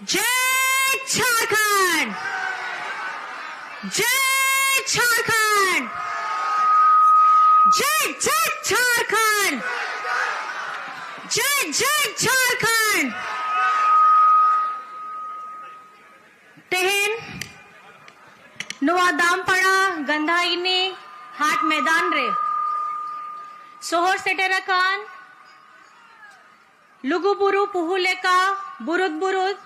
जय झारखंड, जय झारखंड, जय जय झारखंड, जय जय झारखंड। तेहन नुआ दामपड़ा गंधाईनी हाट मैदान रे सोहर सेटेरा कान लुगु बुरु पुहुलेका बुरुद बुरुद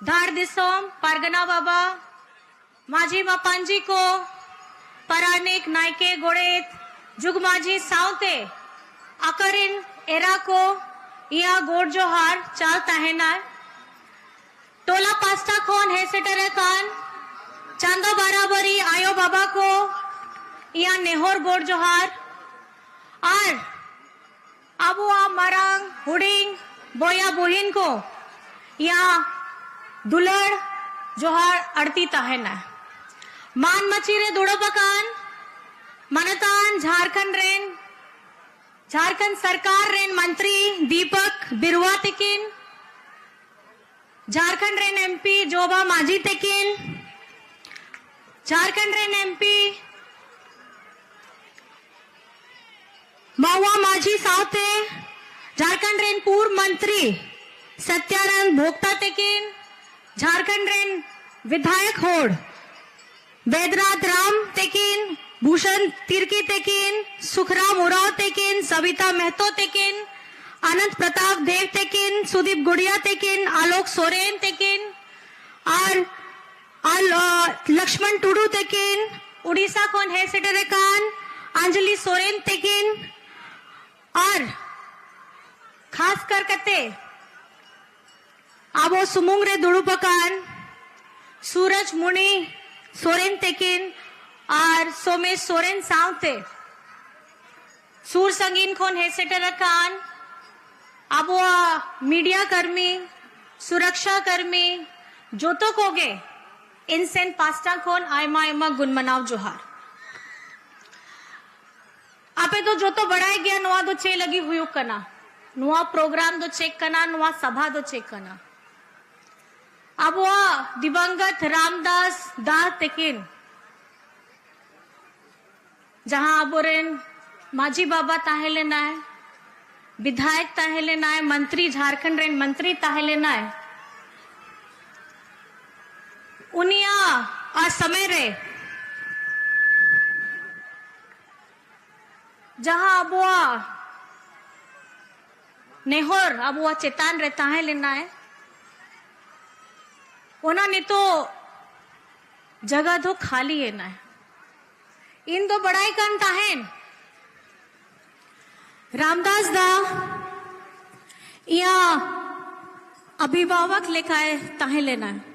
धार दिसोम पारगना बाबा माझी बापांजी को परानिक नायके गोड़ेत जुग माझी सावते अकरिन एरा को या गोड़ जोहार चाल ताहेना टोला पास्ता खोन है सेटरे कान चांदो बराबरी आयो बाबा को या नेहोर गोड़ जोहार और अबुआ मरांग हुडिंग बोया बुहिन को या दुलड़ जोहार अड़ती ताहेना मान मचीरे दुड़ो पकान मनतान झारखंड रेन झारखंड सरकार रेन मंत्री दीपक बिरुआ तिकिन झारखंड रेन एमपी जोबा माझी तिकिन झारखंड रेन एमपी महुआ माझी सावते झारखंड रेन पूर्व मंत्री सत्यानंद भोक्ता तेकिन झारखंड रेन विधायक होड़ वेदराज राम तेकिन भूषण तिर्की तेकिन सुखराम उराव तेकिन सविता महतो तेकिन अनंत प्रताप देव तेकिन सुदीप गुड़िया तेकिन आलोक सोरेन तेकिन और लक्ष्मण टुडू तेकिन उड़ीसा कोन है सेटरे कान अंजलि सोरेन तेकिन और खास कर कते आबो सुमुंग रे दुड़ुपकान सूरज मुनि सोरेन तेकिन और सोमेश सोरेन सावते सूर संगीन खोन है सेटर कान आबो मीडिया कर्मी सुरक्षा कर्मी जोतो कोगे इनसेन पास्टा खोन आयमा आयमा गुनमनाव जोहार आपे तो जो तो बढ़ाई गया नुआ दो चे लगी हुई कना नुआ प्रोग्राम दो चेक कना नुआ सभा दो चेक कना अब वो दिवंगत रामदास दाह तेकिन जहां अबोरेन माझी बाबा ताहेले नाय विधायक ताहेले नाय मंत्री झारखंड रेन मंत्री ताहेले नाय उनिया आ समय रे जहां अबुआ नेहोर अबुआ चेतान रहता है लेना है उन्होंने तो जगह तो खाली है ना इन दो बड़ाई करता है रामदास दा या अभिभावक लेखाए ताहे लेना है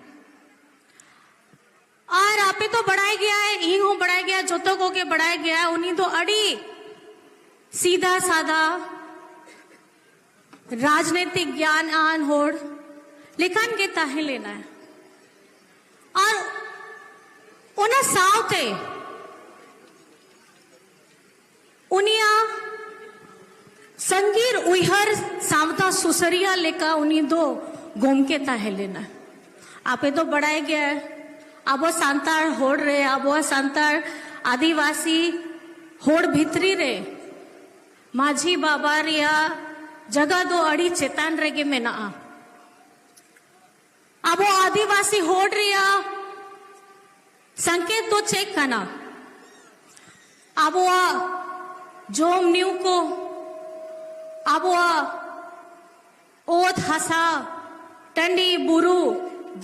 और आपे तो बढ़ाई गया है इन हूं बढ़ाई गया जोतो को के बढ़ाया गया है उन्हीं तो अड़ी सीधा साधा राजनीतिक ज्ञान आन होड़ लेकिन के ताहे लेना है और उन्हें सावते उनिया संगीर उइहर सावता सुसरिया लेका उन्हीं दो घूम के ताहे लेना है आपे तो बढ़ाया गया है आबो सांतार होड़ रे आबो सांतार आदिवासी होड़ भितरी रे माझी बाबा रिया जगह दो अड़ी चेतान रेगे में ना अब वो आदिवासी होड़ रिया संकेत दो चेक करना अब वो जोम न्यू को अब वो ओत हसा टंडी बुरु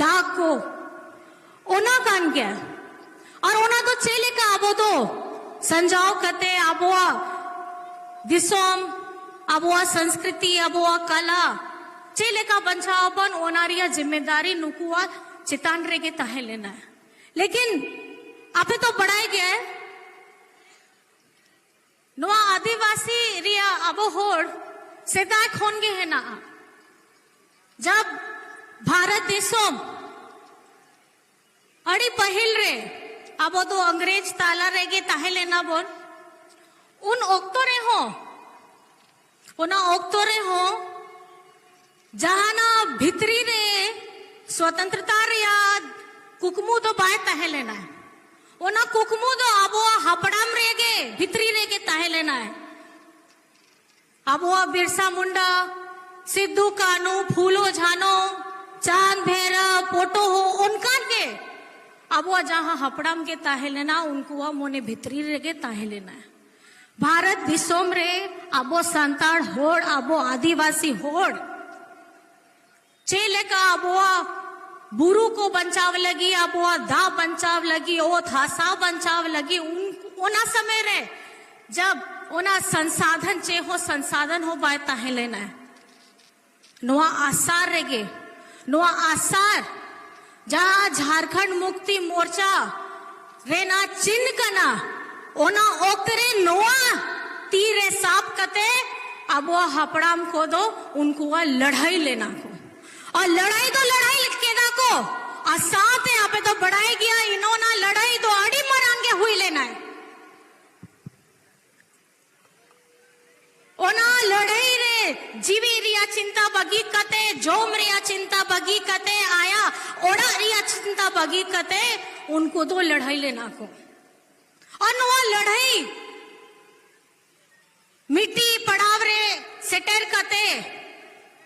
दाग को ओना कान गया और ओना तो चेले का अब तो संजाओ कते अब दिसोम अबुआ संस्कृति अबुआ कला चेले का बंचावन ओनारिया जिम्मेदारी नुकुआ चितान रे के ताहे लेना है लेकिन आपे तो बढ़ाया गया है नुआ आदिवासी रिया अबो होड़ सेदाय खोन गे है ना जब भारत देशों अड़ी पहिल रे अबो तो अंग्रेज ताला रे गे ताहे लेना बोन उन ओक्तोरे हो उना ओक्तोरे हो जहाना भितरी रे स्वतंत्रता रियाद कुकमू तो बाय तहे लेना है ओना कुकमू तो अब हपड़ाम रेगे भितरी रेगे तहे लेना है अब बिरसा मुंडा सिद्धू कानू फूलो झानो चांद भैरव पोटो हो उनका के अब जहां हपड़ाम के ताहे लेना उनको मोने भितरी रेगे ताहे लेना है भारत दिसोम रे अबो संताड़ होड़ अबो आदिवासी होड़ चेले का अबो बुरु को बचाव लगी अबो दा बचाव लगी ओ थासा बचाव लगी उना समय रे जब ओना संसाधन चे हो संसाधन हो बाय ताहे लेना है नुआ आसार रेगे नुआ आसार जहां झारखंड मुक्ति मोर्चा रेना चिन्ह कना ओना ओकरे नोआ तीरे साप कते अब वो हपड़ाम को दो उनको लड़ाई लेना को और लड़ाई तो लड़ाई केदा को और साथ यहाँ पे तो बढ़ाई गया इन्होंने लड़ाई तो अड़ी मरांगे हुई लेना है ओना लड़ाई रे जीवी रिया चिंता बगी कते जोम रिया चिंता बगी कते आया ओड़ा रिया चिंता बगी कते उनको तो लड़ाई लेना को और वो लड़ाई मिट्टी पड़ाव रे सेटर कते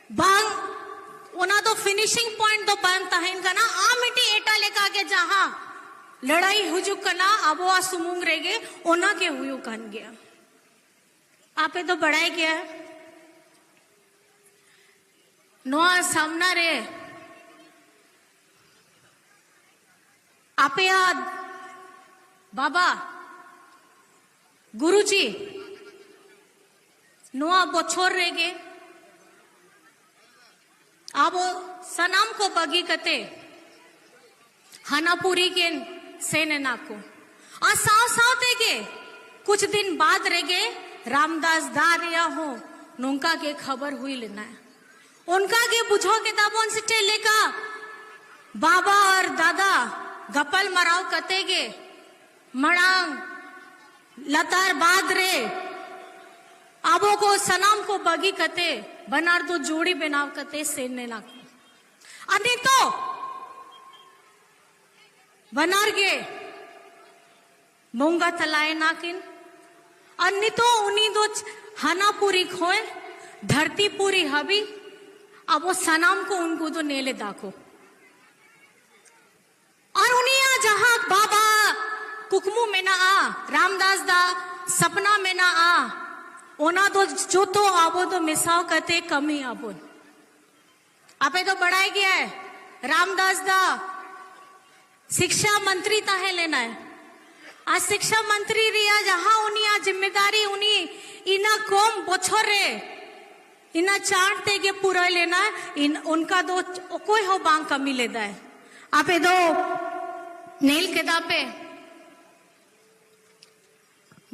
बांग ओना तो फिनिशिंग पॉइंट तो बनता है इनका ना आ मिट्टी एटा लेका के जहां लड़ाई हुजुक कना अब वो सुमुंग रेगे ओना के हुयु कन गया आपे तो बढ़ाई गया नोआ सामना रे आपे याद बाबा गुरुजी नोआ बोछोर रेगे अब सनाम को बगी कते हनापुरी के सेने नाको आ साव साव तेगे कुछ दिन बाद रेगे रामदास दारिया हो नोंका के खबर हुई लेना है उनका के बुझो किताबों से टेले का बाबा और दादा गपल मराव कतेगे मड़ांग लतार बाद रे आबो को सनाम को बगी कते बनार तो जोड़ी बनाव कते सेने ना अने तो बनार गे मोंगा तलाए नाकिन अन्य तो उन्हीं दो हना पूरी खोए धरती पूरी हबी अब वो सनाम को उनको तो नेले दाको और उन्हीं जहां बाबा कुकमू में ना आ रामदास दा सपना में ना आ ओना तो जो तो आबो तो मिसाव करते कमी आबो आपे तो बढ़ाई गया है रामदास दा शिक्षा मंत्री ताहे लेना है आज शिक्षा मंत्री रिया जहां उनिया जिम्मेदारी उनी इना कोम बोछोर रे इना चाटते के पूरा लेना इन उनका दो कोई हो बांग कमी लेदा है आपे दो नेल के दापे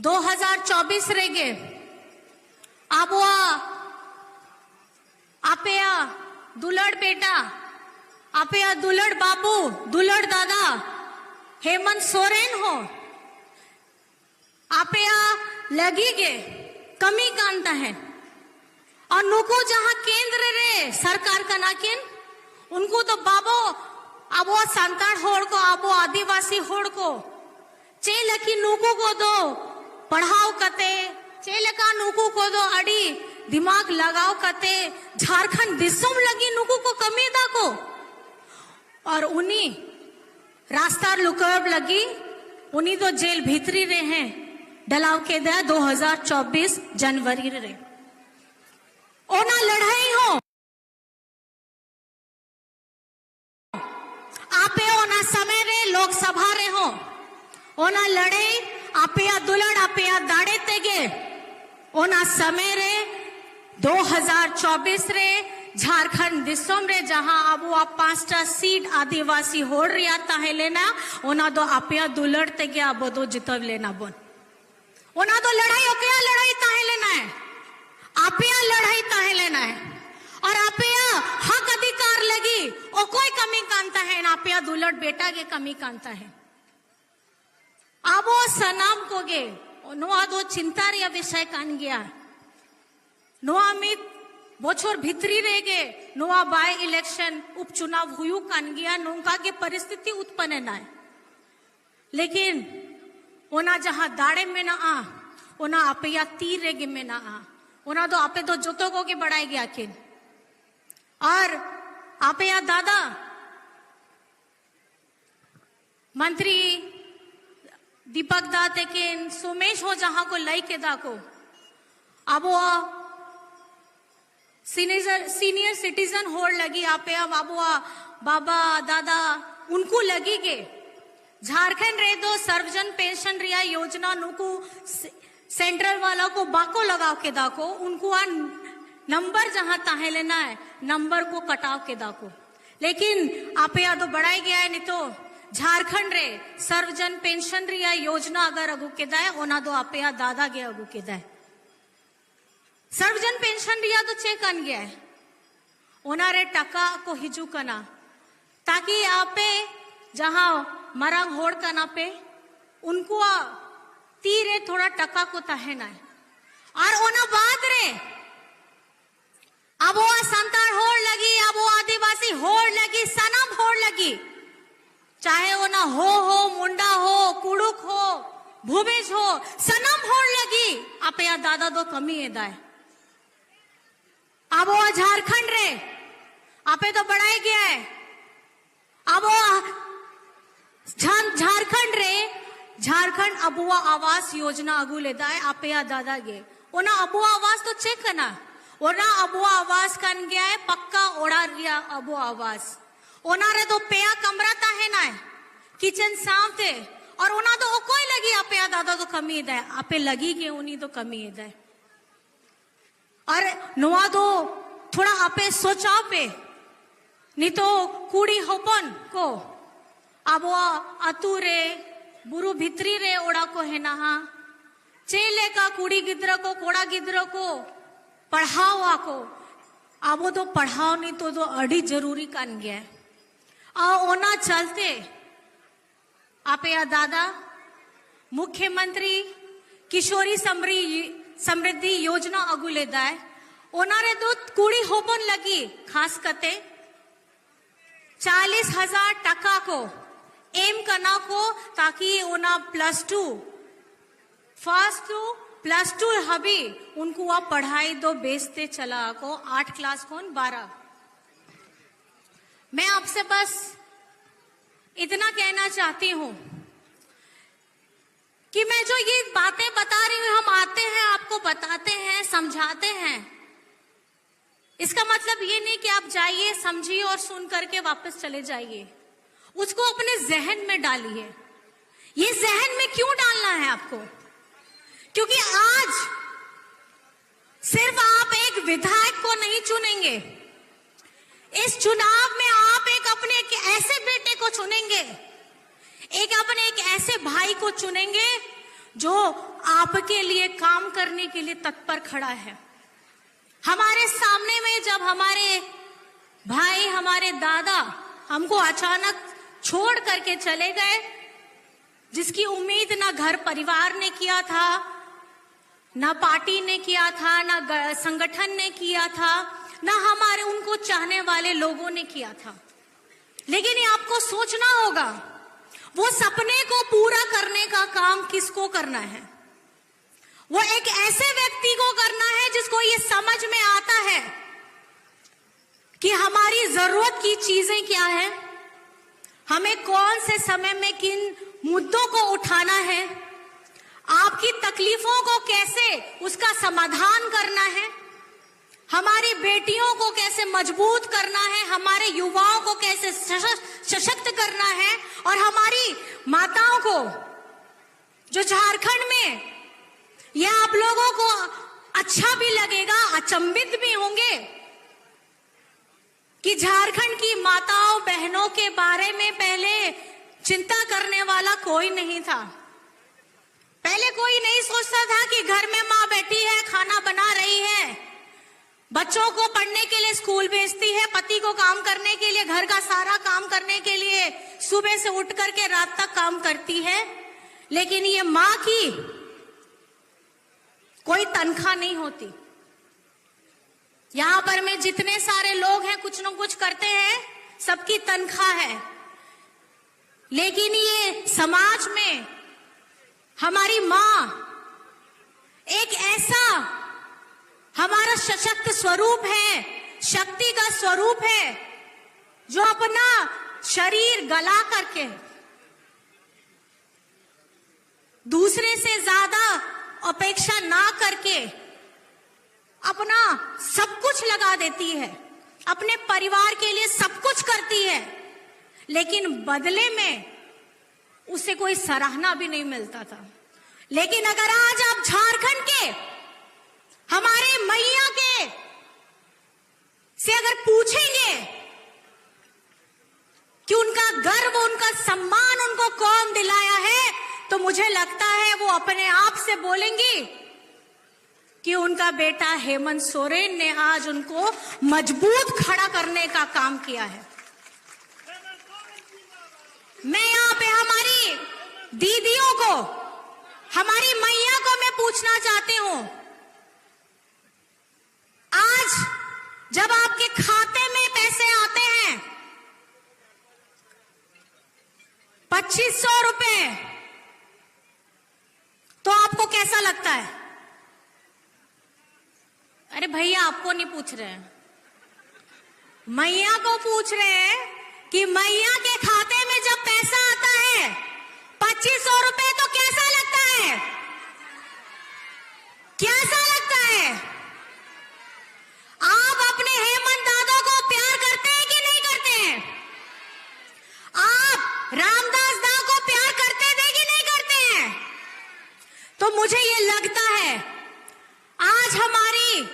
2024 रेगे आबो आपे दुलड़ बेटा आपे दुलड़ बाबू दुलड़ दादा हेमंत सोरेन हो आपे लगी गे कमी कांता है और नुको जहां केंद्र रे सरकार का नाकिन उनको तो बाबो अबो संताड़ होड़ को अबो आदिवासी होड़ को चेलकी नुको को दो पढ़ाओ कते चेलका नुको को दो अड़ी दिमाग लगाओ कते झारखंड दिसम लगी नुको को कमी दा को और उन्हीं रास्ता लुकब लगी उन्हीं तो जेल भीतरी रे हैं डलाव के दे 2024 जनवरी रे ओना लड़ाई हो आपे ओना समय रे लोकसभा रे हो ओना लड़े आपे दुलड़ आपे दाड़े तेगे ओना समय रे 2024 रे झारखंड दिसम रे जहां अब वो 5टा सीट आदिवासी होड़ रिया ताहे लेना ओना दो आपे दुलड़ तेगे अब दो जितव लेना बोन ओना तो लड़ाई ओके लड़ाई ताहे लेना है आपे लड़ाई ताहे लेना है और आपे हक अधिकार लगी ओ कोई कमी कांता है ना आपे दुलड़ बेटा के कमी कांता है आबो सनाम को गे नुआ दो चिंता रिया विषय कान गया नुआ मित बोछोर भितरी रह गए नोआ बाय इलेक्शन उपचुनाव हुयु कान गया नोंका के परिस्थिति उत्पन्न ना है। लेकिन ओना जहां दाड़े में ना आ ओना आपे या तीर रेगे में ना आ ओना तो आपे तो जोतो को के बढ़ाए गया किन और आपे या दादा मंत्री दीपक दाते के सोमेश हो जहां को लाई के दा को अब वो सीनियर सिटीजन होड़ लगी आपे अब बाबा दादा उनको लगी के झारखंड रे दो सर्वजन पेंशन रिया योजना नुकु सेंट्रल वाला को बाको लगाव के दाको उनको आ नंबर जहां ताहे लेना है नंबर को कटाव के दाको। लेकिन आपे या तो बढ़ाई गया है नहीं तो झारखंड रे सर्वजन पेंशन रिया योजना अगर अगु के दाए ओना दो आपे या दादा गया अगु के दाए सर्वजन पेंशन रिया तो चेक अन गया है ओना रे टका को हिजू कना ताकि आपे जहां मरंग होड़ कना पे उनको तीरे थोड़ा टका को तहना है और ओना बाद रे अब वो संतान होड़ लगी अब वो आदिवासी होड़ लगी सनम होड़ लगी चाहे वो ना हो मुंडा हो कुड़ुक हो भूमिज हो सनम होड़ लगी आप या दादा दो कमी है दाए अब वो झारखंड रे आपे तो बढ़ाई गया है अब वो झारखंड रे झारखंड अबुआ आवास योजना अगू लेता है आप या दादा गे ओना अबुआ आवास तो चेक करना ओना अबुआ आवास कन गया है पक्का ओढ़ा रिया अबुआ आवास ओना रे तो पेया कमरा ता है ना किचन साफ थे और ओना तो कोई लगी आप या दादा तो कमी है आपे लगी के उन्हीं तो कमी है और नुआ तो थोड़ा आपे सोचा पे नहीं तो कूड़ी होपन को अब अतु रे बुरु भितरी रे ओड़ा को है ना चेले का कुड़ी गिद्र को कोड़ा गिद्र को पढ़ावा को अब वो तो पढ़ाओ नहीं तो अड़ी जरूरी कान गया है ओना चलते आप या दादा मुख्यमंत्री किशोरी समृद्धि योजना अगु लेदा है ओना रे तो कुड़ी होपन लगी खास करते 40,000 टका को एम करना को ताकि ओना +2 फर्स्ट टू +2 हबी उनको आप पढ़ाई दो बेचते चला को 8 क्लास को 12। मैं आपसे बस इतना कहना चाहती हूं कि मैं जो ये बातें बता रही हूं हम आते हैं आपको बताते हैं समझाते हैं इसका मतलब ये नहीं कि आप जाइए समझिए और सुन करके वापस चले जाइए उसको अपने जहन में डालिए। ये जहन में क्यों डालना है आपको क्योंकि आज सिर्फ आप एक विधायक को नहीं चुनेंगे इस चुनाव में आप एक अपने एक ऐसे बेटे को चुनेंगे अपने एक ऐसे भाई को चुनेंगे जो आपके लिए काम करने के लिए तत्पर खड़ा है। हमारे सामने में जब हमारे भाई हमारे दादा हमको अचानक छोड़ करके चले गए जिसकी उम्मीद ना घर परिवार ने किया था ना पार्टी ने किया था ना संगठन ने किया था ना हमारे उनको चाहने वाले लोगों ने किया था। लेकिन ये आपको सोचना होगा वो सपने को पूरा करने का काम किसको करना है। वो एक ऐसे व्यक्ति को करना है जिसको ये समझ में आता है कि हमारी जरूरत की चीजें क्या है हमें कौन से समय में किन मुद्दों को उठाना है आपकी तकलीफों को कैसे उसका समाधान करना है हमारी बेटियों को कैसे मजबूत करना है हमारे युवाओं को कैसे सशक्त करना है और हमारी माताओं को जो झारखंड में यह आप लोगों को अच्छा भी लगेगा अचंभित भी होंगे कि झारखंड की माताओं बहनों के बारे में पहले चिंता करने वाला कोई नहीं था। पहले कोई नहीं सोचता था कि घर में माँ बैठी है खाना बना रही है बच्चों को पढ़ने के लिए स्कूल भेजती है पति को काम करने के लिए घर का सारा काम करने के लिए सुबह से उठ करके रात तक काम करती है। लेकिन ये माँ की कोई तनख्वाह नहीं होती यहाँ पर में जितने सारे लोग हैं कुछ न कुछ करते हैं, सबकी तनख्वाह है, लेकिन ये समाज में हमारी माँ एक ऐसा हमारा सशक्त स्वरूप है, शक्ति का स्वरूप है, जो अपना शरीर गला करके दूसरे से ज्यादा अपेक्षा ना करके अपना सब कुछ लगा देती है, अपने परिवार के लिए सब कुछ करती है, लेकिन बदले में उसे कोई सराहना भी नहीं मिलता था। लेकिन अगर आज आप झारखंड के हमारे मैया के से अगर पूछेंगे कि उनका गर्व, उनका सम्मान उनको कौन दिलाया है, तो मुझे लगता है वो अपने आप से बोलेंगी कि उनका बेटा हेमंत सोरेन ने आज उनको मजबूत खड़ा करने का काम किया है। मैं यहाँ पे हमारी दीदियों को, हमारी मैया को मैं पूछना चाहती हूँ, आज जब आपके खाते में पैसे आते हैं 2500 रुपए, तो आपको कैसा लगता है? अरे भैया आपको नहीं पूछ रहे हैं, मैया को पूछ रहे हैं कि मैया के खाते में जब पैसा आता है 2500 रुपए, तो कैसा लगता है? कैसा लगता है? आप अपने हेमंत दादा को प्यार करते हैं कि नहीं करते हैं? आप रामदास दा को प्यार करते थे कि नहीं करते हैं? तो मुझे ये लगता है आज हमारी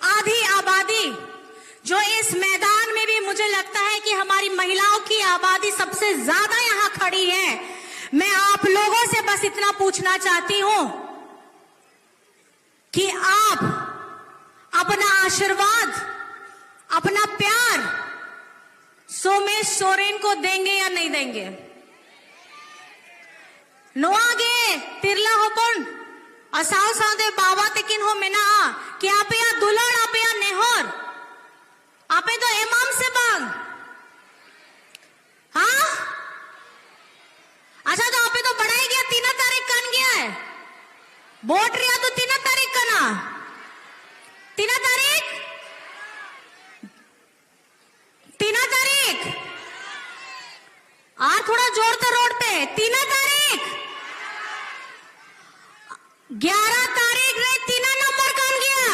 आधी आबादी जो इस मैदान में भी, मुझे लगता है कि हमारी महिलाओं की आबादी सबसे ज्यादा यहाँ खड़ी है। मैं आप लोगों से बस इतना पूछना चाहती हूं कि आप अपना आशीर्वाद, अपना प्यार सोमेश सोरेन को देंगे या नहीं देंगे? नोआगे तिरला होपन असाव सादे बाबा तेकिन हो मेना कि आप या दुलड़, आप या नेहर, आपे तो इमाम से बांग, हाँ? अच्छा, तो आपे तो बढ़ाई गया 3 तारीख कन गया है, वोट रिया तो 3 तारीख का ना, 3 तारीख, 3 तारीख, आ थोड़ा जोर तो रोड पे, 3 तारीख, 11 तारीख रे 3 नंबर कन गया,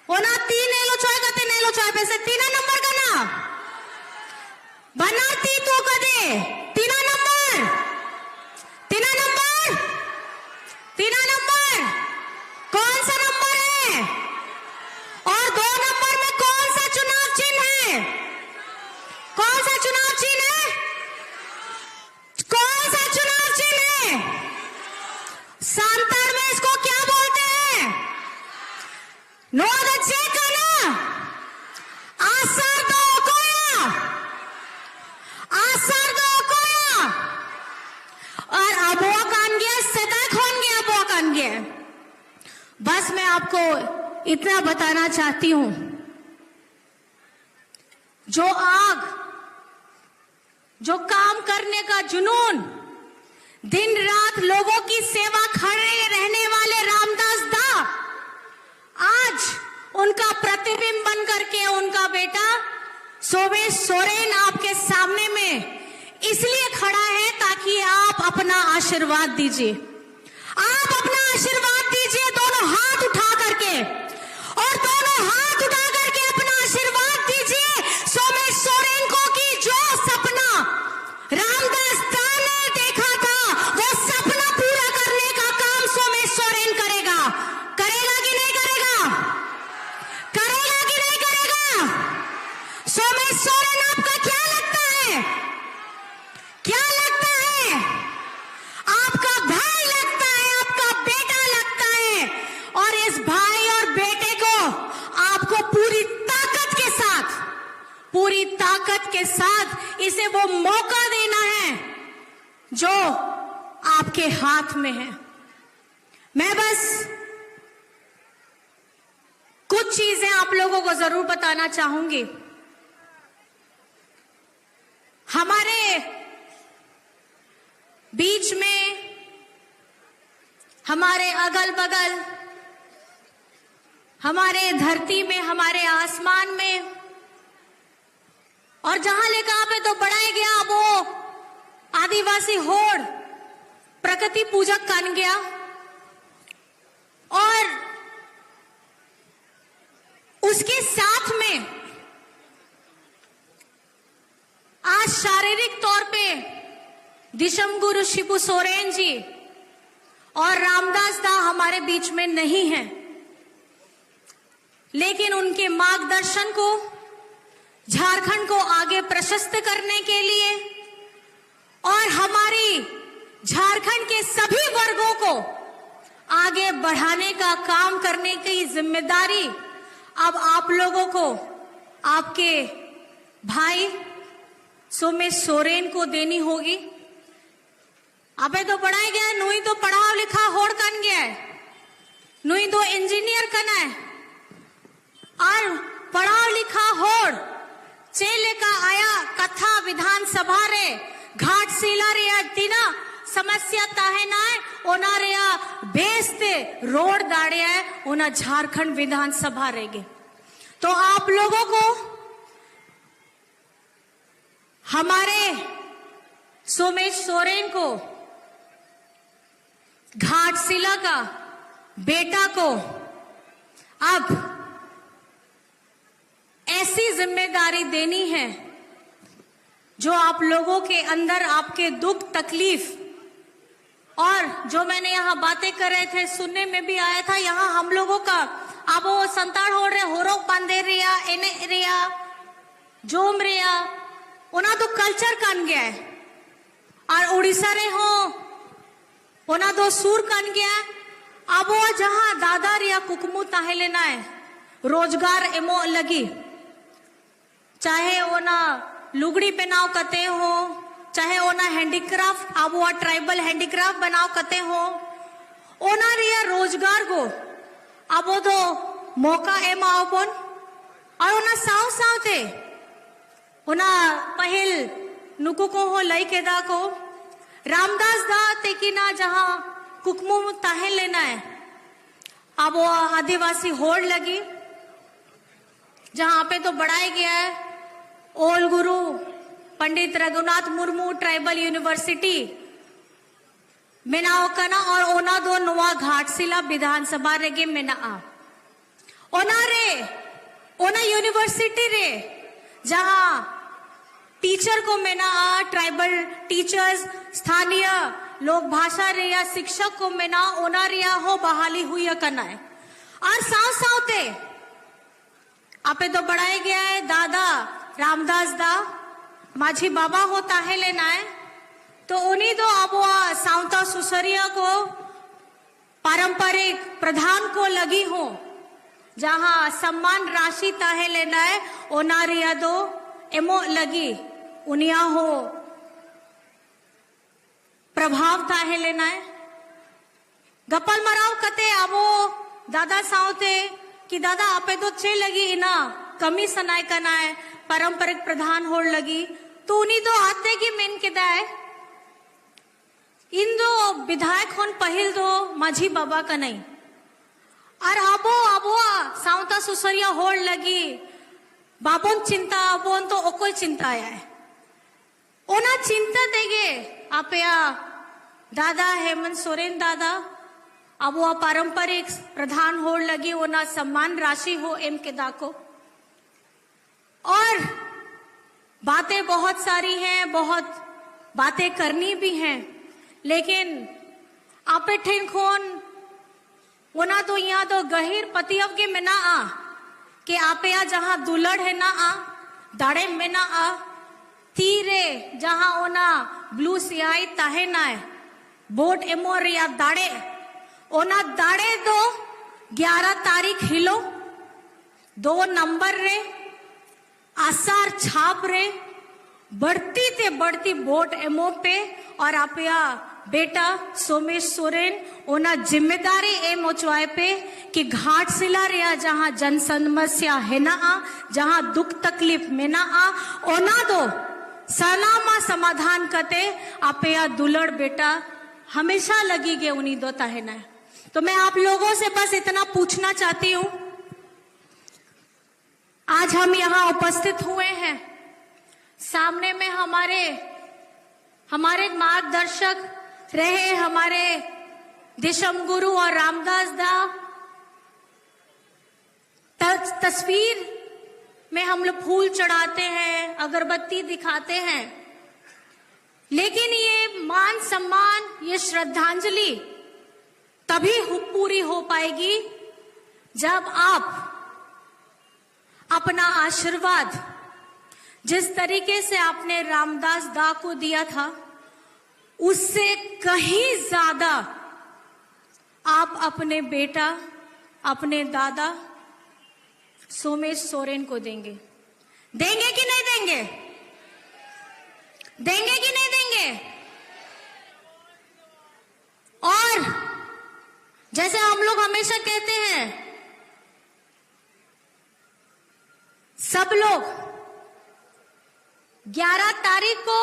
ओना 3 एलो चॉय कते नेलो चॉय पे से 3 नंबर का ना बनाती तो कदे 3 नंबर, 3 नंबर, 3 नंबर कौन सा नंबर है? और 2 नंबर में कौन सा चुनाव चिन्ह है? कौन सा चुनाव चिन्ह है? कौन सा चुनाव चिन्ह है? सांतार में इसको क्या बोलते हैं? नोदचे कना आसर दो कोया, आसर दो कोया, और अबुआ कान गया, सदा खोन गया, अबुआ कान गया। बस मैं आपको इतना बताना चाहती हूं, जो आग, जो काम करने का जुनून, दिन रात लोगों की सेवा खड़े रहने वाले रामदास दा, आज उनका प्रतिबिंब बन करके उनका बेटा सोमेश सोरेन आपके सामने में इसलिए खड़ा है ताकि आप अपना आशीर्वाद दीजिए, आप अपना आशीर्वाद दीजिए, दोनों हाथ उठा करके, और दोनों हाथ उठा करके अपना आशीर्वाद दीजिए सोमेश सोरेन को कि जो सपना रामदास दा ने देखा था वो सपना पूरा करने का काम सोमेश सोरेन करेगा। करेगा कि नहीं करेगा? करेगा कि नहीं करेगा? सोमेश सोरेन आपका क्या लगता है? क्या लगता है? आपका भाई लगता है, आपका बेटा लगता है, और इस भाई और बेटे को आपको पूरी ताकत के साथ इसे वो मौका देना है जो आपके हाथ में है। मैं बस कुछ चीजें आप लोगों को जरूर बताना चाहूंगी। हमारे बीच में, हमारे अगल बगल, हमारे धरती में, हमारे आसमान में और जहां लेकर पे तो बढ़ाया गया वो आदिवासी होड़ प्रकृति पूजक बन गया। और उसके साथ में आज शारीरिक तौर पे दिशम गुरु शिबू सोरेन जी और रामदास दा हमारे बीच में नहीं है, लेकिन उनके मार्गदर्शन को, झारखंड को आगे प्रशस्त करने के लिए और हमारी झारखंड के सभी वर्गों को आगे बढ़ाने का काम करने की जिम्मेदारी अब आप लोगों को, आपके भाई सोमेश सोरेन को देनी होगी। अबे तो पढ़ाया गया, नुई तो पढ़ा लिखा होड़ कन गया है, नुई तो इंजीनियर कना है और पढ़ा लिखा होड़ चेले का आया कथा विधानसभा रे घाटशिला रे तीना समस्या ताहे ना है ओना रेया बेस्ते रोड दाड़े है ओना झारखंड विधानसभा रहेगे। तो आप लोगों को हमारे सोमेश सोरेन को, घाटशिला का बेटा को अब ऐसी जिम्मेदारी देनी है जो आप लोगों के अंदर आपके दुख तकलीफ और जो मैंने यहाँ बातें कर रहे थे सुनने में भी आया था, यहाँ हम लोगों का अब वो संताड़ हो रहे होरोक बांधे रिया एने रिया जोम रिया ओना तो कल्चर कन गया है और उड़ीसा रे हो ओना तो सूर कन गया है। अब वो जहाँ दादा रिया कुकमू ताहे लेना है रोजगार एमो लगी, चाहे ओना लुगड़ी पहनाव कते हो, चाहे ओना हैंडीक्राफ्ट अब वो ट्राइबल हैंडीक्राफ्ट बनाव कते हो, ओना रिया रोजगार को अब वो तो मौका एम आओपन और ओना साव साव थे ओना पहल नुकु को हो लई के दा को रामदास दा ते की ना जहां कुकमू ताहे लेना है अब वो आदिवासी होड़ लगी, जहां पे तो बढ़ाया गया है ओल गुरु पंडित रघुनाथ मुर्मू ट्राइबल यूनिवर्सिटी मेनाओ कना और ओना दो नवा घाटशिला विधानसभा रेगे मेना ओना रे ओना यूनिवर्सिटी रे जहां टीचर को मेना ट्राइबल टीचर्स स्थानीय लोक भाषा रे या शिक्षक को मेना ओना रिया हो बहाली हुई करना है और साव सावते आपे तो बढ़ाया गया है दादा रामदास दा माझी बाबा होता है लेना है तो उन्हीं तो अब सावता सुसरिया को पारंपरिक प्रधान को लगी हो जहां सम्मान राशि ताहे लेना है ओनारिया दो एमो लगी उनिया हो प्रभाव ताहे लेना है गपल मराव कते आवो दादा सावते कि दादा आपे तो चे लगी इना कमी सनाय कना है पारंपरिक प्रधान होड़ लगी तो उन्हीं तो आते की मेन के दाए इन दो विधायक होन पहिल दो माझी बाबा का नहीं और अबो अबो सावता सुसरिया होड़ लगी बाबोन चिंता अबोन तो ओकोई चिंता आया है ओना चिंता देगे आपया दादा हेमंत सोरेन दादा अब वो पारंपरिक प्रधान होड़ लगी ओना सम्मान राशि हो एम के दाको और बातें बहुत सारी हैं, बहुत बातें करनी भी हैं, लेकिन आपे ठेंखोन ओना तो यहाँ तो गहिर पतियव के में ना आ कि आपे या जहाँ दुलड़ है ना आ दाड़े में ना आ तीरे जहाँ ओना ब्लू सियाई ताहे ना है बोट एमोर या दाड़े ओना दाड़े दो 11 तारीख हिलो 2 नंबर रे आसार छाप रे बढ़ती ते बढ़ती वोट एमओ पे और आप या बेटा सोमेश सोरेन ओना जिम्मेदारी ए मोचवाए पे कि घाटशिला रिया जहां जन समस्या है ना जहां दुख तकलीफ में ना ओना दो सलामा समाधान कते आपे या दुलड़ बेटा हमेशा लगी गे उन्हीं दोता है ना। तो मैं आप लोगों से बस इतना पूछना चाहती हूं, आज हम यहां उपस्थित हुए हैं, सामने में हमारे मार्गदर्शक रहे हमारे दिशम गुरु और रामदास दा तस्वीर में हम लोग फूल चढ़ाते हैं, अगरबत्ती दिखाते हैं, लेकिन ये मान सम्मान, ये श्रद्धांजलि तभी पूरी हो पाएगी जब आप अपना आशीर्वाद जिस तरीके से आपने रामदास दा को दिया था उससे कहीं ज्यादा आप अपने बेटा, अपने दादा सोमेश सोरेन को देंगे। देंगे कि नहीं देंगे? देंगे कि नहीं देंगे? और जैसे हम लोग हमेशा कहते हैं, सब लोग 11 तारीख को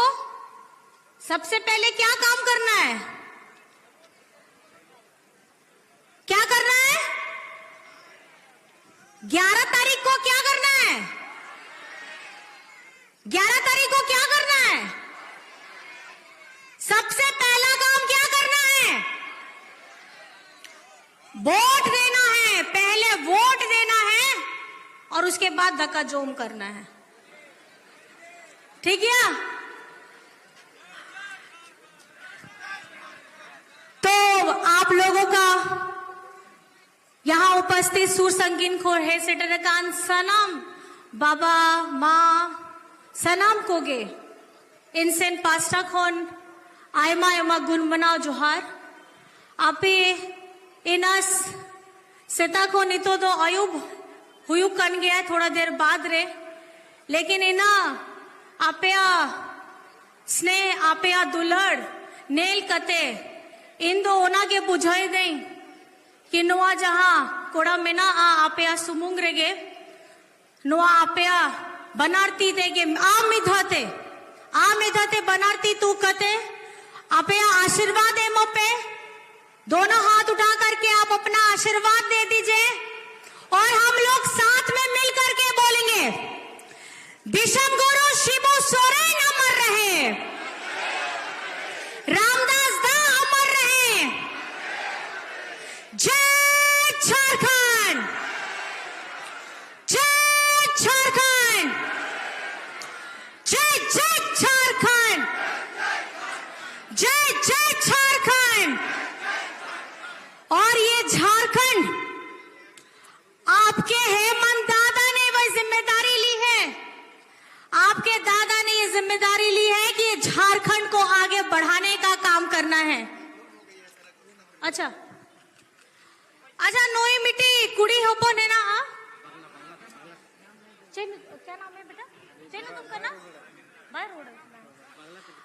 सबसे पहले क्या काम करना है? क्या करना है? 11 तारीख को क्या करना है? 11 तारीख को क्या करना है? सबसे पहला काम क्या करना है? वोट देना है। पहले वोट देना है और उसके बाद धक्का जोम करना है। ठीक है? तो आप लोगों का यहाँ उपस्थित सुर संगीन खोर है सेटरकान सनम बाबा माँ सनम कोगे इनसेन पास्टा खोन आयमा एमा गुन बनाओ जोहार आपे इनस सेता को नितो दो अयुब हुयु कन गया थोड़ा देर बाद रे, लेकिन इना आपया स्नेह आपया दुलड़ नेल कते इन दो ओना के बुझाई दें कि नुआ जहां कोड़ा में ना आपया सुमुंग रेगे नुआ आपया बनारती देगे आ मिधाते बनारती तू कते आपया आशीर्वाद एमो पे दोनों हाथ उठा करके आप अपना आशीर्वाद दे दीजिए और हम लोग साथ में मिल करके बोलेंगे, दिशम गुरु शिबू सोरेन अमर रहे, रामदास दा अमर रहे, जय झारखंड, जय झारखंड, जय जय झारखंड, जय जय झारखंड। और ये झारखंड आपके हेमंत दादा ने वह जिम्मेदारी ली है, आपके दादा ने ये जिम्मेदारी ली है कि झारखंड को आगे बढ़ाने का काम करना है। अच्छा नोई मिट्टी कुड़ी होपो ने ना क्या नाम है बेटा? चलो तुमका ना बाहर रोड।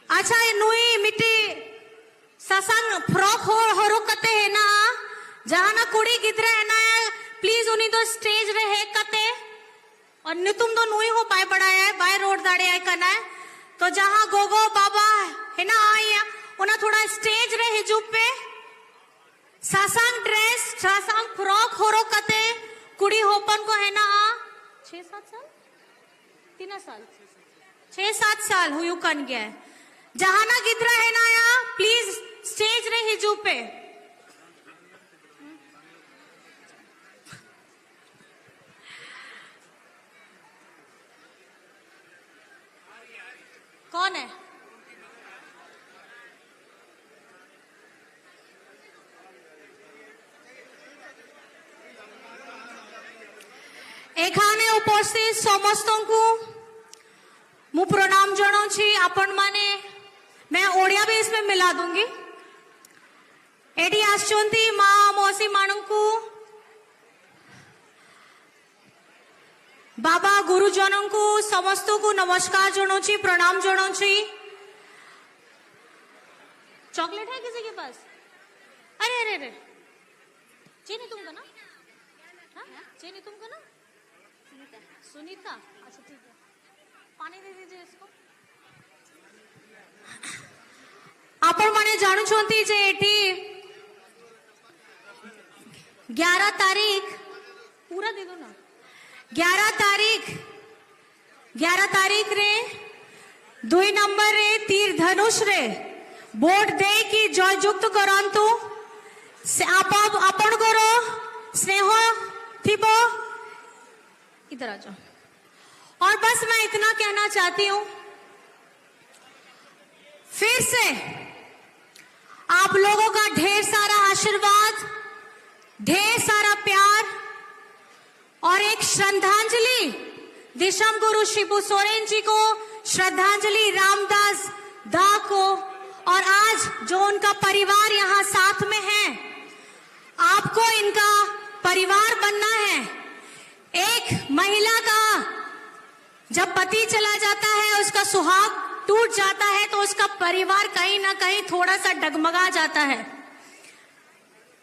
अच्छा ये नोई मिट्टी ससंग फ्रॉक हो रोकते है ना जहां ना कुड़ी गिदरे है ना प्लीज उन्हीं तो स्टेज रहे कते और न तुम तो नुई हो पाए बड़ा है बाय रोड दाड़े आए करना है तो जहां गोगो बाबा है ना आई उन्हें थोड़ा स्टेज रहे जुप पे सासंग ड्रेस सासंग फ्रॉक हो रो कते कुड़ी होपन को है ना 6-7 साल 3 साल 6-7 साल हुयू कन गया है जहां ना गिदरा है ना या प्लीज स्टेज रहे जुप पे। कौन है? एखाने उपस्थित समस्त को मु प्रणाम जनाऊँगी आपण माने मैं ओडिया भी इसमें मिला दूंगी। एडी आसचंती माँ मौसी मानू बाबा गुरुजनों को समस्त को नमस्कार जनाऊँगी प्रणाम जनाऊँगी। चॉकलेट है किसी के पास? अरे अरे अरे, चीनी तुमको ना? हाँ चीनी तुमको ना? सुनीता, अच्छा ठीक है, पानी दे दीजिए इसको। आपण मैंने जानू छुंती जे एठी 11 तारीख पूरा दे दो ना। 11 तारीख रे 2 नंबर रे तीर धनुष रे बोर्ड दे की जययुक्त करंतु आपण करो स्नेह थीबो। इधर आ जाओ। और बस मैं इतना कहना चाहती हूं, फिर से आप लोगों का ढेर सारा आशीर्वाद, ढेर सारा प्यार और एक श्रद्धांजलि दिशम गुरु शिबू सोरेन जी को, श्रद्धांजलि रामदास दा को, और आज जो उनका परिवार यहाँ साथ में है, आपको इनका परिवार बनना है। एक महिला का जब पति चला जाता है, उसका सुहाग टूट जाता है, तो उसका परिवार कहीं ना कहीं थोड़ा सा डगमगा जाता है।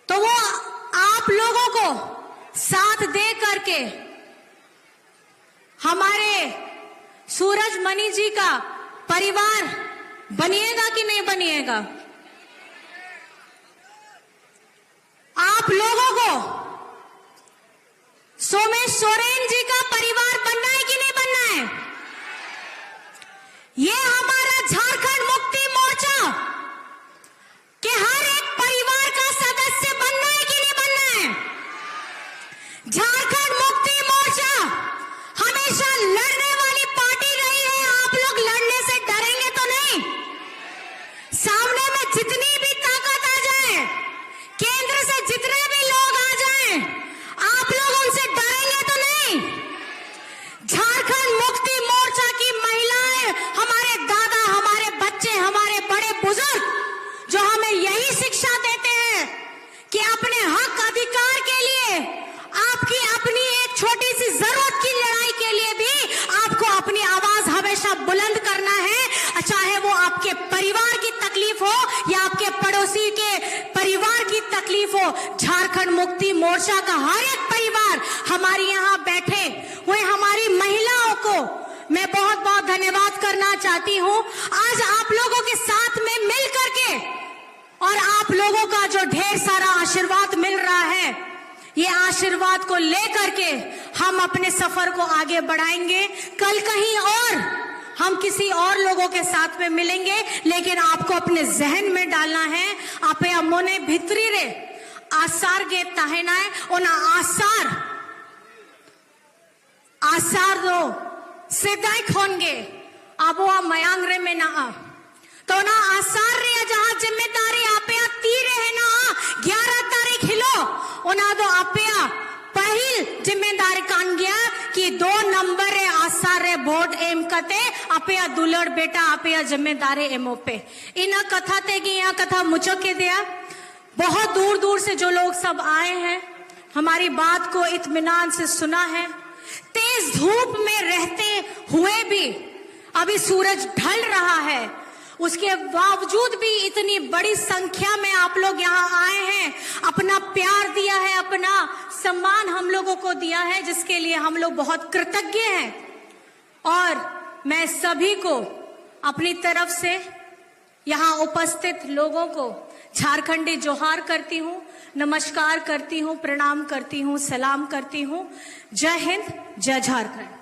तो वो आप लोगों को साथ दे करके हमारे सूरज मणि जी का परिवार बनिएगा कि नहीं बनिएगा? आप लोगों को सोमेश सोरेन जी का परिवार बनना है कि नहीं बनना है? ये हमारा झारखंड मुक्ति मोर्चा के हर एक परिवार का सदस्य बनना है कि नहीं बनना है? झारखंड मुक्ति मोर्चा हमेशा लड़ने वाली पार्टी रही है। आप लोग लड़ने से डरेंगे तो नहीं? सामने में जितनी भी ताकत आ जाए, केंद्र से जितने भी लोग आ जाएं, आप लोग उनसे डरेंगे तो नहीं? झारखंड मुक्ति मोर्चा की महिलाएं, हमारे दादा, हमारे बच्चे, हमारे बड़े बुजुर्ग जो हमें यही शिक्षा देते हैं कि अपने हक अधिकार के लिए, आपकी अपनी एक छोटी सी जरूरत की लड़ाई के लिए भी आपको अपनी आवाज हमेशा बुलंद करना है, चाहे वो आपके परिवार की तकलीफ हो या आपके पड़ोसी के परिवार की तकलीफ हो। झारखंड मुक्ति मोर्चा का हर एक परिवार हमारी यहाँ बैठे हुए हमारी महिलाओं को मैं बहुत बहुत धन्यवाद करना चाहती हूँ। आज आप लोगों के साथ में मिल करके और आप लोगों का जो ढेर सारा आशीर्वाद मिल रहा है, ये आशीर्वाद को लेकर के हम अपने सफर को आगे बढ़ाएंगे। कल कहीं और हम किसी और लोगों के साथ में मिलेंगे, लेकिन आपको अपने जहन में डालना है, आपे अमोने भितरी रे आसार गे ताहेना है, ओना आसार दो सेदाई खोनगे आबो आ मयांग रे में ना तो ना आसार रे जहां जिम्मेदारी आपे तीरे है ना 11 तारीख हिलो ओना दो आपे पहिल जिम्मेदारी कान गया कि 2 नंबर रे आसार रे वोट एम कते आपे दुलड़ बेटा आपे जिम्मेदारी एमओ पे इन कथा ते कि यहाँ कथा मुझो के दिया। बहुत दूर दूर से जो लोग सब आए हैं, हमारी बात को इत्मीनान से सुना है। तेज धूप में रहते हुए भी अभी सूरज ढल रहा है, उसके बावजूद भी इतनी बड़ी संख्या में आप लोग यहाँ आए हैं, अपना प्यार दिया है, अपना सम्मान हम लोगों को दिया है, जिसके लिए हम लोग बहुत कृतज्ञ हैं। और मैं सभी को अपनी तरफ से यहाँ उपस्थित लोगों को झारखंडी जोहार करती हूँ, नमस्कार करती हूँ, प्रणाम करती हूँ, सलाम करती हूँ। जय हिंद, जय झारखंड।